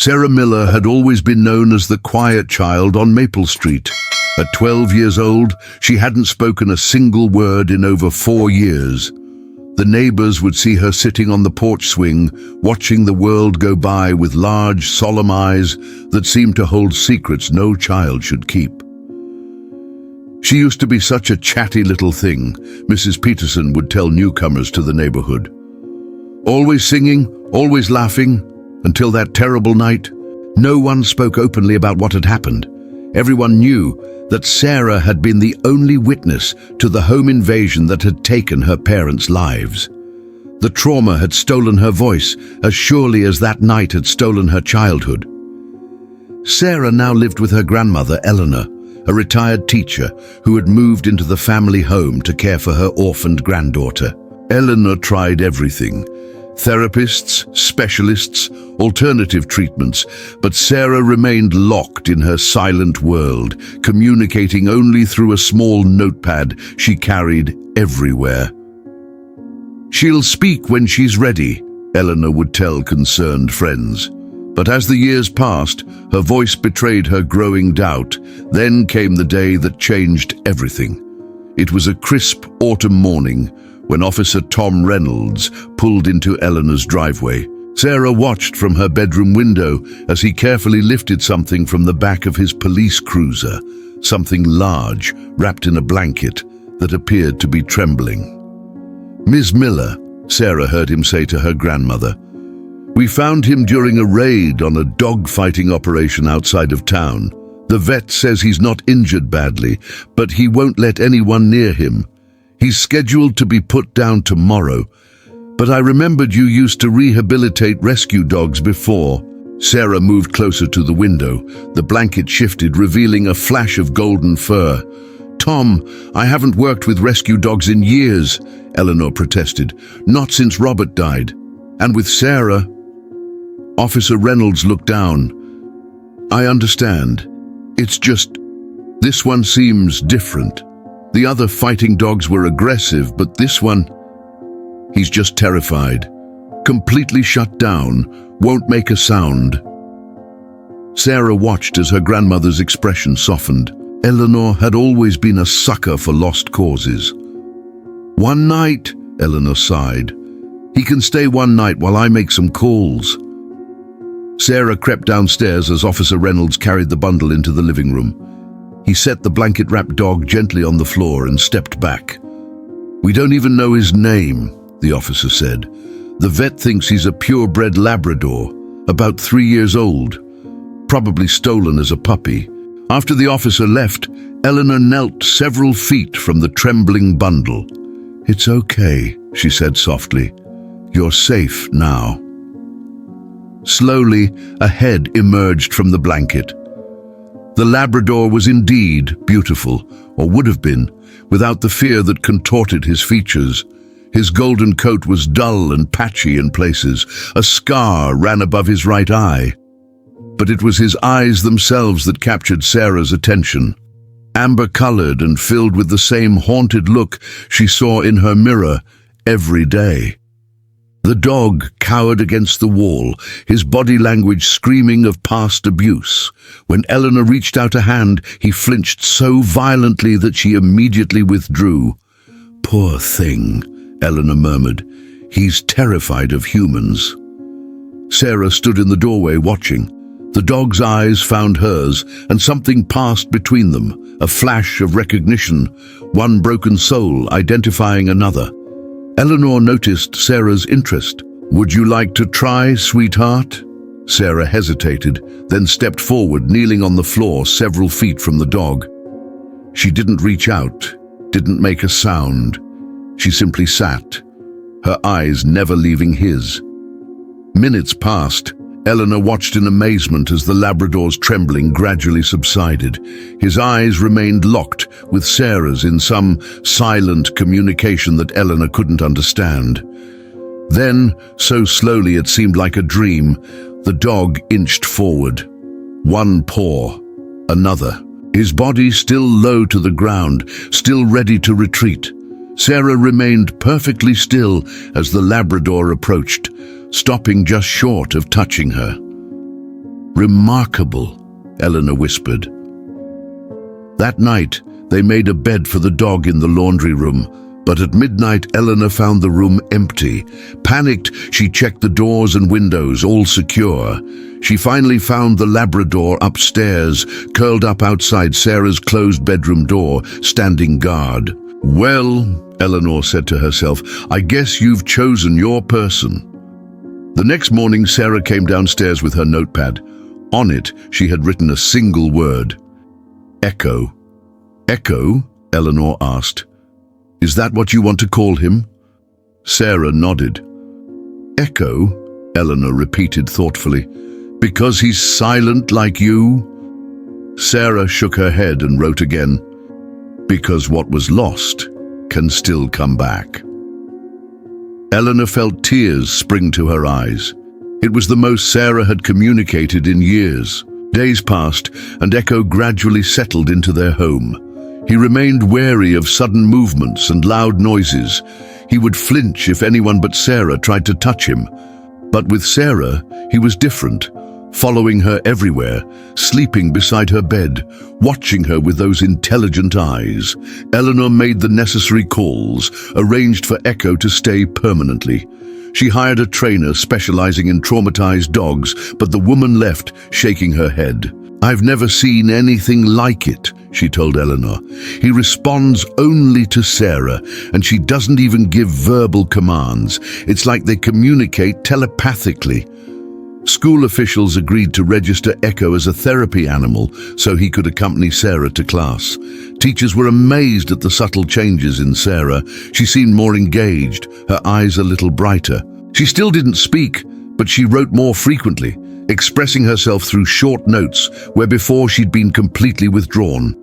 Sarah Miller had always been known as the quiet child on Maple Street. At 12 years old, she hadn't spoken a single word in over 4 years. The neighbors would see her sitting on the porch swing, watching the world go by with large, solemn eyes that seemed to hold secrets no child should keep. She used to be such a chatty little thing, Mrs. Peterson would tell newcomers to the neighborhood. Always singing, always laughing, until that terrible night. No one spoke openly about what had happened. Everyone knew that Sarah had been the only witness to the home invasion that had taken her parents' lives. The trauma had stolen her voice as surely as that night had stolen her childhood. Sarah now lived with her grandmother, Eleanor, a retired teacher who had moved into the family home to care for her orphaned granddaughter. Eleanor tried everything: therapists, specialists, alternative treatments, but Sarah remained locked in her silent world, communicating only through a small notepad she carried everywhere. "She'll speak when she's ready," Eleanor would tell concerned friends. But as the years passed, her voice betrayed her growing doubt. Then came the day that changed everything. It was a crisp autumn morning when Officer Tom Reynolds pulled into Eleanor's driveway. Sarah watched from her bedroom window as he carefully lifted something from the back of his police cruiser, something large, wrapped in a blanket that appeared to be trembling. "Ms. Miller," Sarah heard him say to her grandmother, "we found him during a raid on a dog-fighting operation outside of town. The vet says he's not injured badly, but he won't let anyone near him. He's scheduled to be put down tomorrow, but I remembered you used to rehabilitate rescue dogs before." Sarah moved closer to the window. The blanket shifted, revealing a flash of golden fur. "Tom, I haven't worked with rescue dogs in years," Eleanor protested. "Not since Robert died. And with Sarah..." Officer Reynolds looked down. "I understand. It's just, this one seems different. The other fighting dogs were aggressive, but this one, he's just terrified. Completely shut down, won't make a sound." Sarah watched as her grandmother's expression softened. Eleanor had always been a sucker for lost causes. "One night," Eleanor sighed. "He can stay one night while I make some calls." Sarah crept downstairs as Officer Reynolds carried the bundle into the living room. He set the blanket-wrapped dog gently on the floor and stepped back. "We don't even know his name," the officer said. "The vet thinks he's a purebred Labrador, about 3 years old, probably stolen as a puppy." After the officer left, Eleanor knelt several feet from the trembling bundle. "It's okay," she said softly. "You're safe now." Slowly, a head emerged from the blanket. The Labrador was indeed beautiful, or would have been, without the fear that contorted his features. His golden coat was dull and patchy in places. A scar ran above his right eye. But it was his eyes themselves that captured Sarah's attention. Amber-colored and filled with the same haunted look she saw in her mirror every day. The dog cowered against the wall, his body language screaming of past abuse. When Eleanor reached out a hand, he flinched so violently that she immediately withdrew. "Poor thing," Eleanor murmured. "He's terrified of humans." Sarah stood in the doorway watching. The dog's eyes found hers, and something passed between them, a flash of recognition, one broken soul identifying another. Eleanor noticed Sarah's interest. "Would you like to try, sweetheart?" Sarah hesitated, then stepped forward, kneeling on the floor several feet from the dog. She didn't reach out, didn't make a sound. She simply sat, her eyes never leaving his. Minutes passed. Eleanor watched in amazement as the Labrador's trembling gradually subsided. His eyes remained locked with Sarah's in some silent communication that Eleanor couldn't understand. Then, so slowly it seemed like a dream, the dog inched forward. One paw, another. His body still low to the ground, still ready to retreat. Sarah remained perfectly still as the Labrador approached, stopping just short of touching her. Remarkable, Eleanor whispered. That night, they made a bed for the dog in the laundry room, but at midnight Eleanor found the room empty. Panicked, she checked the doors and windows, all secure. She finally found the Labrador upstairs, curled up outside Sarah's closed bedroom door, standing guard. "Well," Eleanor said to herself, "I guess you've chosen your person." The next morning, Sarah came downstairs with her notepad. On it, she had written a single word: Echo. "Echo?" Eleanor asked. "Is that what you want to call him?" Sarah nodded. "Echo?" Eleanor repeated thoughtfully. "Because he's silent like you?" Sarah shook her head and wrote again, "Because what was lost can still come back." Eleanor felt tears spring to her eyes. It was the most Sarah had communicated in years. Days passed, and Echo gradually settled into their home. He remained wary of sudden movements and loud noises. He would flinch if anyone but Sarah tried to touch him. But with Sarah, he was different, following her everywhere, sleeping beside her bed, watching her with those intelligent eyes. Eleanor made the necessary calls, arranged for Echo to stay permanently. She hired a trainer specializing in traumatized dogs, but the woman left, shaking her head. "I've never seen anything like it," she told Eleanor. "He responds only to Sarah, and she doesn't even give verbal commands. It's like they communicate telepathically." School officials agreed to register Echo as a therapy animal so he could accompany Sarah to class. Teachers were amazed at the subtle changes in Sarah. She seemed more engaged, her eyes a little brighter. She still didn't speak, but she wrote more frequently, expressing herself through short notes where before she'd been completely withdrawn.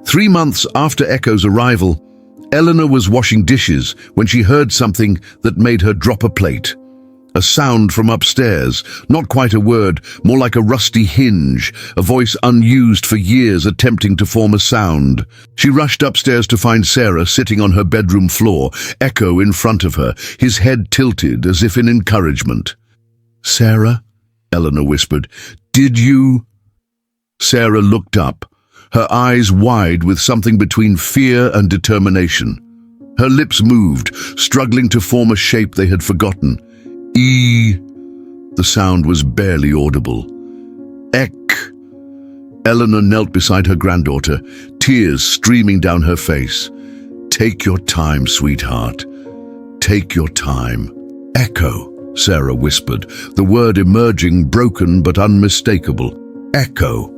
3 months after Echo's arrival, Eleanor was washing dishes when she heard something that made her drop a plate. A sound from upstairs, not quite a word, more like a rusty hinge, a voice unused for years attempting to form a sound. She rushed upstairs to find Sarah sitting on her bedroom floor, Echo in front of her, his head tilted as if in encouragement. "Sarah?" Eleanor whispered. "Did you?" Sarah looked up, her eyes wide with something between fear and determination. Her lips moved, struggling to form a shape they had forgotten. "E." The sound was barely audible. "Ek." Eleanor knelt beside her granddaughter, tears streaming down her face. "Take your time, sweetheart. Take your time." "Echo," Sarah whispered, the word emerging broken but unmistakable. "Echo."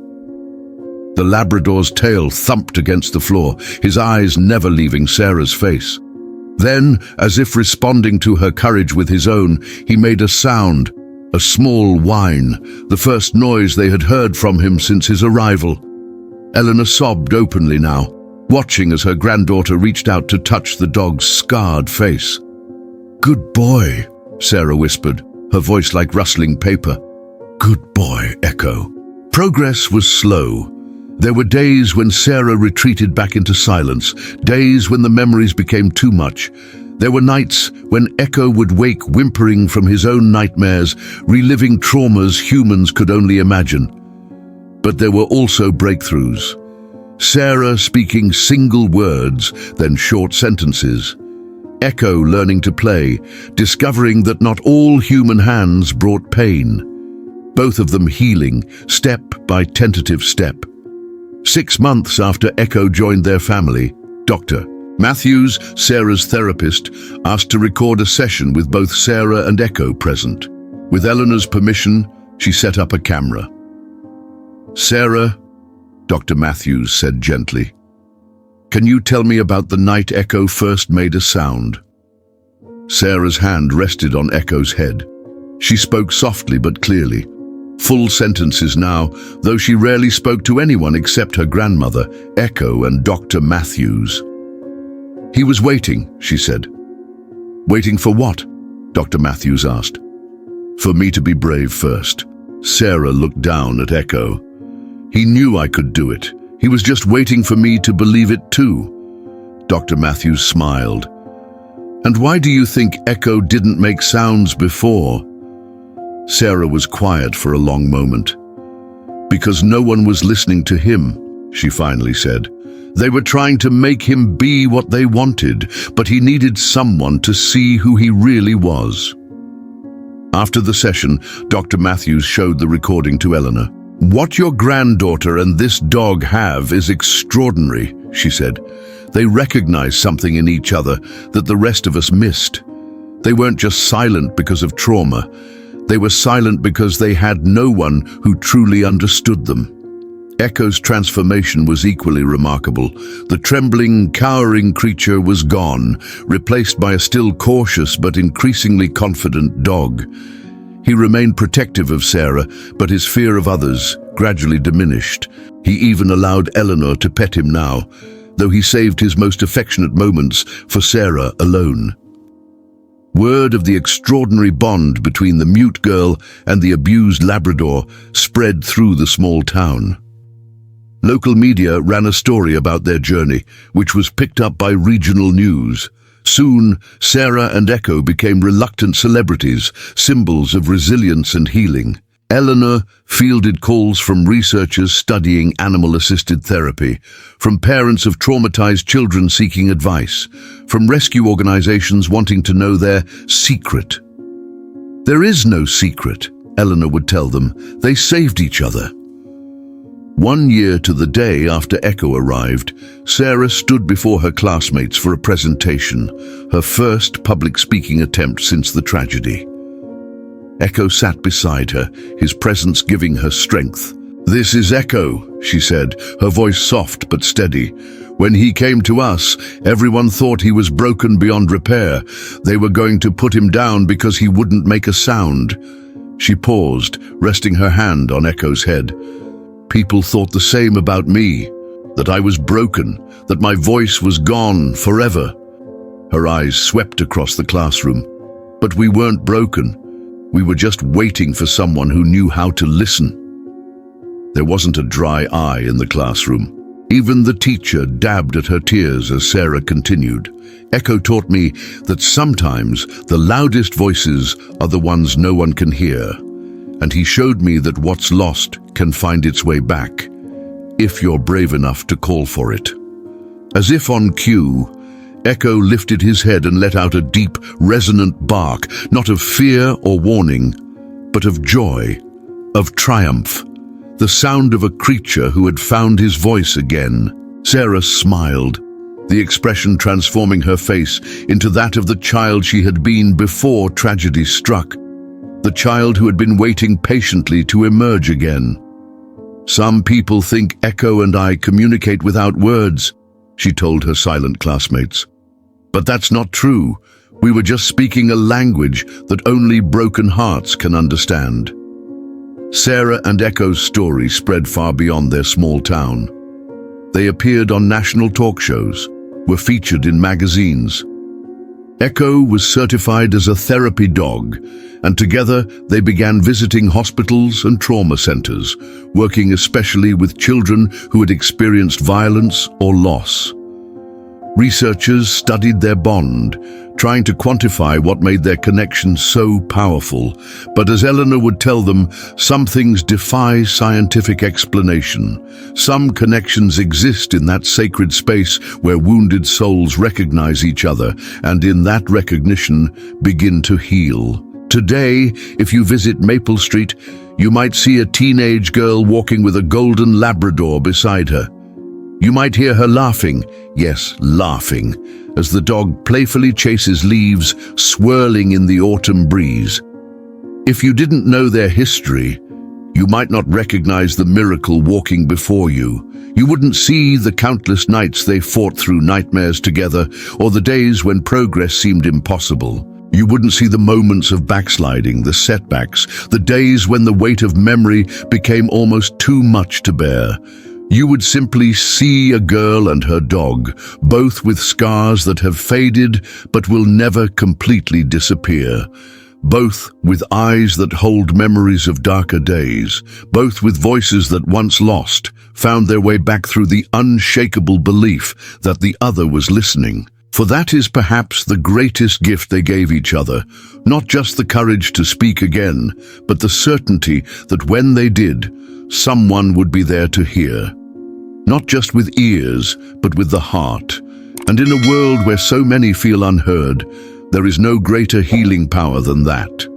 The Labrador's tail thumped against the floor, his eyes never leaving Sarah's face. Then, as if responding to her courage with his own, he made a sound, a small whine, the first noise they had heard from him since his arrival. Eleanor sobbed openly now, watching as her granddaughter reached out to touch the dog's scarred face. "Good boy," Sarah whispered, her voice like rustling paper. "Good boy, Echo." Progress was slow. There were days when Sarah retreated back into silence, days when the memories became too much. There were nights when Echo would wake whimpering from his own nightmares, reliving traumas humans could only imagine. But there were also breakthroughs. Sarah speaking single words, then short sentences. Echo learning to play, discovering that not all human hands brought pain. Both of them healing, step by tentative step. 6 months after Echo joined their family, Dr. Matthews, Sarah's therapist, asked to record a session with both Sarah and Echo present. With Eleanor's permission, she set up a camera. "Sarah," Dr. Matthews said gently, "can you tell me about the night Echo first made a sound?" Sarah's hand rested on Echo's head. She spoke softly but clearly. Full sentences now, though she rarely spoke to anyone except her grandmother, Echo, and Dr. Matthews. "He was waiting," she said. "Waiting for what?" Dr. Matthews asked. "For me to be brave first." Sarah looked down at Echo. "He knew I could do it. He was just waiting for me to believe it too." Dr. Matthews smiled. "And why do you think Echo didn't make sounds before?" Sarah was quiet for a long moment. Because no one was listening to him, she finally said. They were trying to make him be what they wanted, but he needed someone to see who he really was. After the session, Dr. Matthews showed the recording to Eleanor. "What your granddaughter and this dog have is extraordinary," she said. "They recognize something in each other that the rest of us missed. They weren't just silent because of trauma. They were silent because they had no one who truly understood them." Echo's transformation was equally remarkable. The trembling, cowering creature was gone, replaced by a still cautious but increasingly confident dog. He remained protective of Sarah, but his fear of others gradually diminished. He even allowed Eleanor to pet him now, though he saved his most affectionate moments for Sarah alone. Word of the extraordinary bond between the mute girl and the abused Labrador spread through the small town. Local media ran a story about their journey, which was picked up by regional news. Soon, Sarah and Echo became reluctant celebrities, symbols of resilience and healing. Eleanor fielded calls from researchers studying animal-assisted therapy, from parents of traumatized children seeking advice, from rescue organizations wanting to know their secret. "There is no secret," Eleanor would tell them. "They saved each other." 1 year to the day after Echo arrived, Sarah stood before her classmates for a presentation, her first public speaking attempt since the tragedy. Echo sat beside her, his presence giving her strength. "This is Echo," she said, her voice soft but steady. "When he came to us, everyone thought he was broken beyond repair. They were going to put him down because he wouldn't make a sound." She paused, resting her hand on Echo's head. "People thought the same about me, that I was broken, that my voice was gone forever." Her eyes swept across the classroom. "But we weren't broken. We were just waiting for someone who knew how to listen." There wasn't a dry eye in the classroom. Even the teacher dabbed at her tears as Sarah continued. "Echo taught me that sometimes the loudest voices are the ones no one can hear. And he showed me that what's lost can find its way back, if you're brave enough to call for it." As if on cue, Echo lifted his head and let out a deep, resonant bark, not of fear or warning, but of joy, of triumph, the sound of a creature who had found his voice again. Sarah smiled, the expression transforming her face into that of the child she had been before tragedy struck. The child who had been waiting patiently to emerge again. "Some people think Echo and I communicate without words," she told her silent classmates. "But that's not true. We were just speaking a language that only broken hearts can understand." Sarah and Echo's story spread far beyond their small town. They appeared on national talk shows, were featured in magazines. Echo was certified as a therapy dog, and together they began visiting hospitals and trauma centers, working especially with children who had experienced violence or loss. Researchers studied their bond, trying to quantify what made their connection so powerful. But as Eleanor would tell them, some things defy scientific explanation. Some connections exist in that sacred space where wounded souls recognize each other, and in that recognition begin to heal. Today, if you visit Maple Street, you might see a teenage girl walking with a golden Labrador beside her. You might hear her laughing, yes, laughing, as the dog playfully chases leaves swirling in the autumn breeze. If you didn't know their history, you might not recognize the miracle walking before you. You wouldn't see the countless nights they fought through nightmares together, or the days when progress seemed impossible. You wouldn't see the moments of backsliding, the setbacks, the days when the weight of memory became almost too much to bear. You would simply see a girl and her dog, both with scars that have faded but will never completely disappear. Both with eyes that hold memories of darker days, both with voices that once lost, found their way back through the unshakable belief that the other was listening. For that is perhaps the greatest gift they gave each other, not just the courage to speak again, but the certainty that when they did, someone would be there to hear. Not just with ears, but with the heart. And in a world where so many feel unheard, there is no greater healing power than that.